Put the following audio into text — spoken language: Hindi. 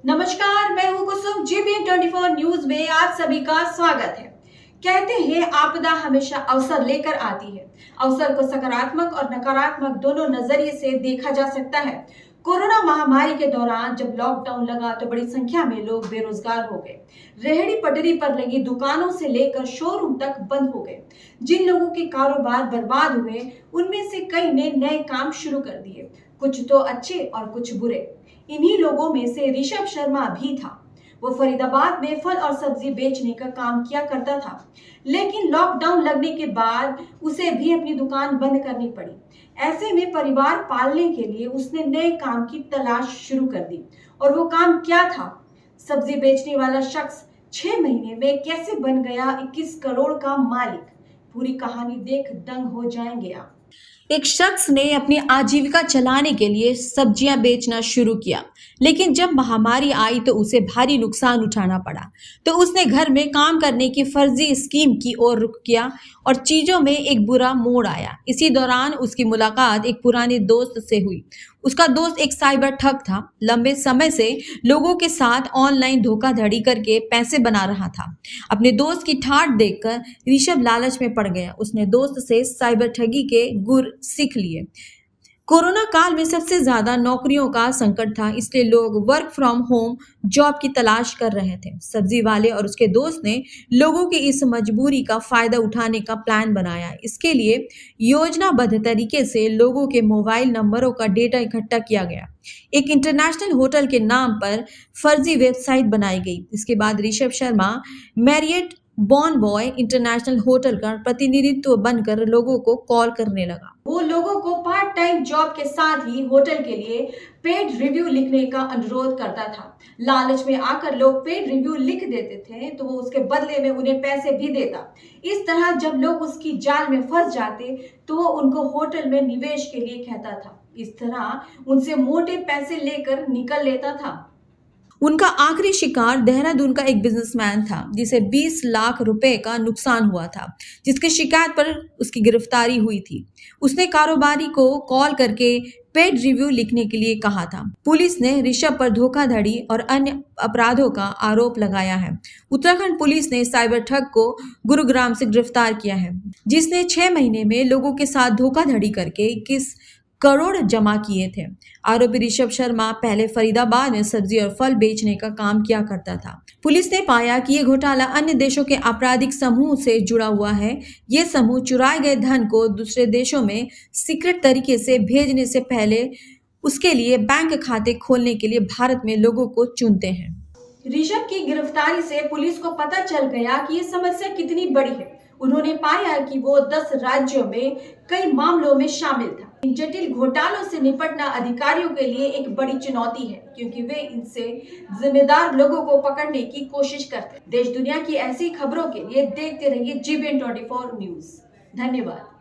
नमस्कार, मैं हूं कुसुम। GBN24 न्यूज में आप सभी का स्वागत है। कहते हैं आपदा हमेशा अवसर लेकर आती है। अवसर को सकारात्मक और नकारात्मक दोनों नजरिए से देखा जा सकता है। कोरोना महामारी के दौरान जब लॉकडाउन लगा तो बड़ी संख्या में लोग बेरोजगार हो गए। रेहड़ी पटरी पर लगी दुकानों से लेकर शोरूम तक बंद हो गए। जिन लोगों के कारोबार बर्बाद हुए, उनमें से कई ने नए काम शुरू कर दिए, कुछ तो अच्छे और कुछ बुरे। इन्हीं लोगों में से ऋषभ शर्मा भी था। वो फरीदाबाद में फल और सब्जी बेचने का काम किया करता था, लेकिन लॉकडाउन लगने के बाद उसे भी अपनी दुकान बंद करनी पड़ी। ऐसे में परिवार पालने के लिए उसने नए काम की तलाश शुरू कर दी। और वो काम क्या था? सब्जी बेचने वाला शख्स 6 महीने में कैसे बन गया 21 करोड़ का मालिक? पूरी कहानी देख दंग हो जाएंगे आप। एक शख्स ने अपनी आजीविका चलाने के लिए सब्जियां बेचना शुरू किया, लेकिन जब महामारी आई तो उसे भारी नुकसान उठाना पड़ा। तो उसने घर में काम करने की फर्जी स्कीम की ओर रुख किया और चीजों में एक बुरा मोड़ आया। इसी दौरान उसकी मुलाकात एक पुराने दोस्त से हुई। उसका दोस्त एक साइबर ठग था, लंबे समय से लोगों के साथ ऑनलाइन धोखाधड़ी करके पैसे बना रहा था। अपने दोस्त की ठाठ देखकर ऋषभ लालच में पड़ गया। उसने दोस्त से साइबर ठगी के गुर सीख लिए। कोरोना काल में सबसे ज्यादा नौकरियों का संकट था, इसलिए लोग वर्क फ्रॉम होम जॉब की तलाश कर रहे थे। सब्जी वाले और उसके दोस्त ने लोगों की इस मजबूरी का फायदा उठाने का प्लान बनाया। इसके लिए योजनाबद्ध तरीके से लोगों के मोबाइल नंबरों का डेटा इकट्ठा किया गया। एक इंटरनेशनल होटल के नाम पर फर्जी वेबसाइट बनाई गई। इसके बाद Rishabh Sharma Marriott Bonvoy international hotel का प्रतिनिधित्व बनकर लोगों को कॉल करने लगा। वो लोगों को पार्ट टाइम जॉब के साथ ही होटल के लिए पेड रिव्यू लिखने का अनुरोध करता था। लालच में आकर लोग पेड रिव्यू लिख देते थे तो वो उसके बदले में उन्हें पैसे भी देता। इस तरह जब लोग उसकी जाल में फंस जाते तो वो उनको होटल में निवेश के लिए कहता था। इस तरह उनसे मोटे पैसे लेकर निकल लेता था। उनका आखिरी शिकार देहरादून का एक बिजनेसमैन था, जिसे 20 लाख रुपए का नुकसान हुआ था, जिसकी शिकायत पर उसकी गिरफ्तारी हुई थी। उसने कारोबारी को कॉल करके पेड रिव्यू लिखने के लिए कहा था। पुलिस ने ऋषभ पर धोखाधड़ी और अन्य अपराधों का आरोप लगाया है। उत्तराखंड पुलिस ने साइबर ठग को गुरुग्राम से गिरफ्तार किया है, जिसने 6 महीने में लोगों के साथ धोखाधड़ी करके 21 करोड़ जमा किए थे। आरोपी ऋषभ शर्मा पहले फरीदाबाद में सब्जी और फल बेचने का काम किया करता था। पुलिस ने पाया कि यह घोटाला अन्य देशों के आपराधिक समूह से जुड़ा हुआ है। ये समूह चुराए गए धन को दूसरे देशों में सीक्रेट तरीके से भेजने से पहले उसके लिए बैंक खाते खोलने के लिए भारत में लोगों को चुनते हैं। ऋषभ की गिरफ्तारी से पुलिस को पता चल गया कि ये समस्या कितनी बड़ी है। उन्होंने पाया कि वो 10 राज्यों में कई मामलों में शामिल था। इन जटिल घोटालों से निपटना अधिकारियों के लिए एक बड़ी चुनौती है, क्योंकि वे इनसे जिम्मेदार लोगों को पकड़ने की कोशिश करते हैं। देश दुनिया की ऐसी खबरों के लिए देखते रहिए GBN24 न्यूज। धन्यवाद।